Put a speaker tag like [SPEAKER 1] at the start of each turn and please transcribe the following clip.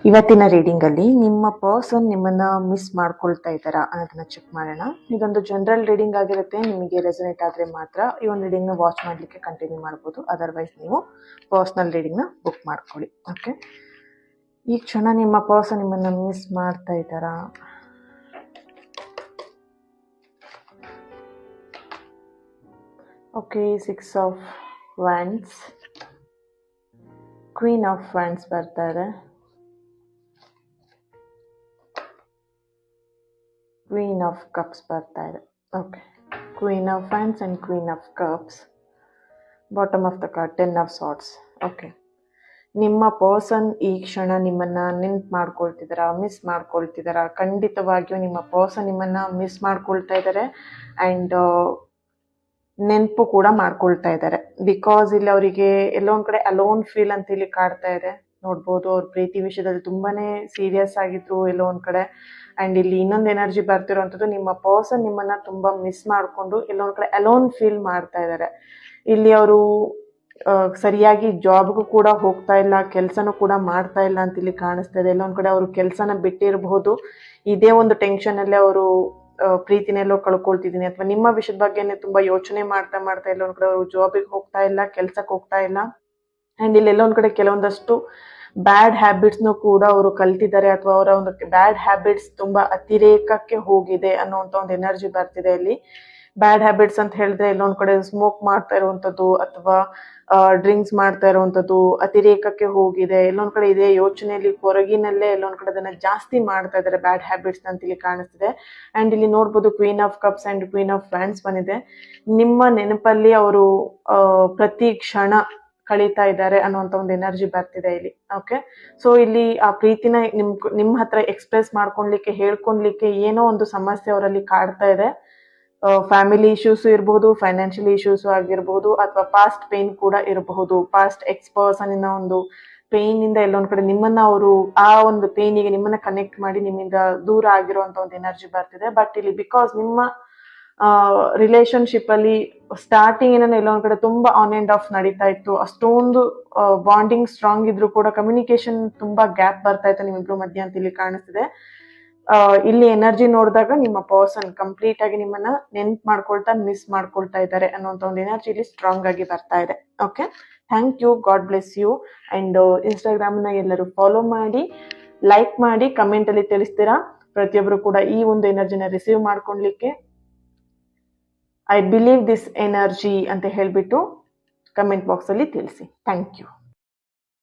[SPEAKER 1] ಇವತ್ತಿನ ರೀಡಿಂಗ್ ಅಲ್ಲಿ ನಿಮ್ಮ ಪರ್ಸನ್ ನಿಮ್ಮನ್ನ ಮಿಸ್ ಮಾಡ್ಕೊಳ್ತಾ ಇದ್ದಾರಾ ಅನ್ನೋದನ್ನ ಚೆಕ್ ಮಾಡೋಣ. ಇದೊಂದು ಜನರಲ್ ರೀಡಿಂಗ್ ಆಗಿರುತ್ತೆ. ನಿಮಗೆ ರೆಸನೇಟ್ ಆದ್ರೆ ಮಾತ್ರ ಈ ಒಂದು ರೀಡಿಂಗ್ ನ ವಾಚ್ ಮಾಡ್ಲಿಕ್ಕೆ ಕಂಟಿನ್ಯೂ ಮಾಡಬಹುದು. ಅದರ್ವೈಸ್ ನೀವು ಪರ್ಸನಲ್ ರೀಡಿಂಗ್ ನ ಬುಕ್ ಮಾಡ್ಕೊಳ್ಳಿ. ಓಕೆ, ಈ ಕ್ಷಣ ನಿಮ್ಮ ಪರ್ಸನ್ ನಿಮ್ಮನ್ನ ಮಿಸ್ ಮಾಡ್ತಾ ಇದ್ದಾರಾ? Okay, 6 of wands, queen of wands ಬರ್ತಾ ಇದೆ, ಕ್ವೀನ್ ಆಫ್ ಕಪ್ಸ್ ಬರ್ತಾ ಇದೆ. Okay, queen of wands and queen of cups. Bottom of the card 10 of swords. Okay, ನಿಮ್ಮ ಪರ್ಸನ್ ಈ ಕ್ಷಣ ನಿಮ್ಮನ್ನ ನೆನ್ಪು ಮಾಡ್ಕೊಳ್ತಿದಾರಾ, ಮಿಸ್ ಮಾಡ್ಕೊಳ್ತಿದಾರಾ? ಖಂಡಿತವಾಗಿಯೂ ನಿಮ್ಮ ಪರ್ಸನ್ ನಿಮ್ಮನ್ನ ಮಿಸ್ ಮಾಡ್ಕೊಳ್ತಾ ಇದ್ದಾರೆ ಆ್ಯಂಡ್ ನೆನಪು ಕೂಡ ಮಾಡ್ಕೊಳ್ತಾ ಇದ್ದಾರೆ. ಬಿಕಾಸ್ ಇಲ್ಲಿ ಅವರಿಗೆ ಎಲ್ಲೋ ಒಂದ್ ಕಡೆ ಅಲೋನ್ ಫೀಲ್ ಅಂತ ಇಲ್ಲಿ ಕಾಡ್ತಾ ಇದೆ. ನೋಡ್ಬೋದು, ಅವ್ರ ಪ್ರೀತಿ ವಿಷಯದಲ್ಲಿ ತುಂಬಾನೇ ಸೀರಿಯಸ್ ಆಗಿದ್ರು ಎಲ್ಲೋ ಒಂದ್ ಕಡೆ. ಅಂಡ್ ಇಲ್ಲಿ ಇನ್ನೊಂದು ಎನರ್ಜಿ ಬರ್ತಿರೋಂಥದ್ದು, ನಿಮ್ಮ ಪರ್ಸನ್ ನಿಮ್ಮನ್ನ ತುಂಬಾ ಮಿಸ್ ಮಾಡ್ಕೊಂಡು ಎಲ್ಲೋ ಒಂದ್ ಕಡೆ ಅಲೋನ್ ಫೀಲ್ ಮಾಡ್ತಾ ಇದ್ದಾರೆ. ಇಲ್ಲಿ ಅವರು ಸರಿಯಾಗಿ ಜಾಬ್ಗೂ ಕೂಡ ಹೋಗ್ತಾ ಇಲ್ಲ, ಕೆಲಸನೂ ಕೂಡ ಮಾಡ್ತಾ ಇಲ್ಲ ಅಂತ ಇಲ್ಲಿ ಕಾಣಿಸ್ತಾ ಇದೆ. ಎಲ್ಲೊಂದ್ ಕಡೆ ಅವರು ಕೆಲಸನ ಬಿಟ್ಟಿರಬಹುದು. ಇದೇ ಒಂದು ಟೆನ್ಷನ್ ಅಲ್ಲೇ ಅವರು ಪ್ರೀತಿನೆಲ್ಲೋ ಕಳ್ಕೊಳ್ತಿದ್ದೀನಿ ಅಥವಾ ನಿಮ್ಮ ವಿಷಯದ ಬಗ್ಗೆನೆ ತುಂಬಾ ಯೋಚನೆ ಮಾಡ್ತಾ ಮಾಡ್ತಾ ಎಲ್ಲೊಂದ್ ಕಡೆ ಅವರು ಜಾಬಿಗೆ ಹೋಗ್ತಾ ಇಲ್ಲ, ಕೆಲ್ಸಕ್ಕೆ ಹೋಗ್ತಾ ಇಲ್ಲ. ಅಂಡ್ ಇಲ್ಲಿ ಎಲ್ಲೊಂದ್ ಕಡೆ ಕೆಲವೊಂದಷ್ಟು ಬ್ಯಾಡ್ ಹ್ಯಾಬಿಟ್ಸ್ನು ಕೂಡ ಅವರು ಕಲ್ತಿದ್ದಾರೆ ಅಥವಾ ಅವರ ಒಂದು ಬ್ಯಾಡ್ ಹ್ಯಾಬಿಟ್ಸ್ ತುಂಬಾ ಅತಿರೇಕಕ್ಕೆ ಹೋಗಿದೆ ಅನ್ನೋಂಥ ಒಂದು ಎನರ್ಜಿ ಬರ್ತಿದೆ ಇಲ್ಲಿ. ಬ್ಯಾಡ್ ಹ್ಯಾಬಿಟ್ಸ್ ಅಂತ ಹೇಳಿದ್ರೆ ಎಲ್ಲೊಂದ್ ಕಡೆ ಸ್ಮೋಕ್ ಮಾಡ್ತಾ ಇರುವಂತದ್ದು ಅಥವಾ ಡ್ರಿಂಕ್ಸ್ ಮಾಡ್ತಾ ಇರುವಂತದ್ದು ಅತಿರೇಕಕ್ಕೆ ಹೋಗಿದೆ. ಎಲ್ಲೊಂದ್ ಕಡೆ ಇದೇ ಯೋಚನೆಯಲ್ಲಿ ಹೊರಗಿನಲ್ಲೇ ಎಲ್ಲೊಂದ್ ಕಡೆ ಅದನ್ನ ಜಾಸ್ತಿ ಮಾಡ್ತಾ ಇದ್ದಾರೆ ಬ್ಯಾಡ್ ಹ್ಯಾಬಿಟ್ಸ್ ಅಂತ ಇಲ್ಲಿ ಕಾಣಿಸ್ತಿದೆ. ಅಂಡ್ ಇಲ್ಲಿ ನೋಡ್ಬೋದು queen of cups and queen of wands ಬಂದಿದೆ. ನಿಮ್ಮ ನೆನಪಲ್ಲಿ ಅವರು ಪ್ರತಿ ಕ್ಷಣ ಕಳೀತಾ ಇದ್ದಾರೆ ಅನ್ನುವಂತ ಒಂದು ಎನರ್ಜಿ ಬರ್ತಿದೆ ಇಲ್ಲಿ. ಓಕೆ, ಸೊ ಇಲ್ಲಿ ಆ ಪ್ರೀತಿನ ನಿಮ್ ಹತ್ರ ಎಕ್ಸ್ಪ್ರೆಸ್ ಮಾಡ್ಕೊಳ್ಲಿಕ್ಕೆ, ಹೇಳ್ಕೊಳ್ಲಿಕ್ಕೆ ಏನೋ ಒಂದು ಸಮಸ್ಯೆ ಅವರಲ್ಲಿ ಕಾಡ್ತಾ ಇದೆ. ಫ್ಯಾಮಿಲಿ ಇಶ್ಯೂಸ್ ಇರಬಹುದು, ಫೈನಾನ್ಷಿಯಲ್ ಇಶ್ಯೂಸ್ ಆಗಿರಬಹುದು, ಅಥವಾ ಪಾಸ್ಟ್ ಪೇನ್ ಕೂಡ ಇರಬಹುದು. ಪಾಸ್ಟ್ ಎಕ್ಸ್ ಪರ್ಸನ್ ಇನ ಒಂದು ಪೇನ್ ಇಂದ ಎಲ್ಲೊಂದ್ ಕಡೆ ನಿಮ್ಮನ್ನ ಅವರು ಆ ಒಂದು ಪೇನಿಗೆ ನಿಮ್ಮನ್ನ ಕನೆಕ್ಟ್ ಮಾಡಿ ನಿಮ್ಮಿಂದ ದೂರ ಆಗಿರುವಂತ ಒಂದು ಎನರ್ಜಿ ಬರ್ತಿದೆ. ಬಟ್ ಇಲ್ಲಿ ಬಿಕಾಸ್ ನಿಮ್ಮ ರಿಲೇಶನ್ಶಿಪ್ ಅಲ್ಲಿ ಸ್ಟಾರ್ಟಿಂಗ್ ಏನೋ ಎಲ್ಲೊಂದ್ ಕಡೆ ತುಂಬಾ ಆನ್ ಅಂಡ್ ಆಫ್ ನಡೀತಾ ಇತ್ತು, ಅಷ್ಟೊಂದು ಬಾಂಡಿಂಗ್ ಸ್ಟ್ರಾಂಗ್ ಇದ್ರು ಕೂಡ ಕಮ್ಯುನಿಕೇಶನ್ ತುಂಬಾ ಗ್ಯಾಪ್ ಬರ್ತಾ ಇತ್ತು ನಿಮ್ಮಿಬ್ರು ಮಧ್ಯ ಅಂತ ಇಲ್ಲಿ ಕಾಣಿಸ್ತಿದೆ. ಇಲ್ಲಿ ಎನರ್ಜಿ ನೋಡಿದಾಗ ನಿಮ್ಮ ಪರ್ಸನ್ ಕಂಪ್ಲೀಟ್ ಆಗಿ ನಿಮ್ಮನ್ನ ನೆನ್ಪ್ ಮಾಡ್ಕೊಳ್ತಾ ಮಿಸ್ ಮಾಡ್ಕೊಳ್ತಾ ಇದ್ದಾರೆ ಅನ್ನೋಂಥ ಒಂದು ಎನರ್ಜಿ ಇಲ್ಲಿ ಸ್ಟ್ರಾಂಗ್ ಆಗಿ ಬರ್ತಾ ಇದೆ. Okay, thank you, God bless you. And Instagram ನ ಎಲ್ಲರೂ ಫಾಲೋ ಮಾಡಿ, ಲೈಕ್ ಮಾಡಿ, ಕಮೆಂಟ್ ಅಲ್ಲಿ ತಿಳಿಸ್ತೀರಾ. ಪ್ರತಿಯೊಬ್ರು ಕೂಡ ಈ ಒಂದು ಎನರ್ಜಿನ ರಿಸೀವ್ ಮಾಡ್ಕೊಳ್ಲಿಕ್ಕೆ ಐ ಬಿಲೀವ್ ದಿಸ್ ಎನರ್ಜಿ ಅಂತ ಹೇಳ್ಬಿಟ್ಟು ಕಮೆಂಟ್ ಬಾಕ್ಸ್ ಅಲ್ಲಿ ತಿಳಿಸಿ. Thank you.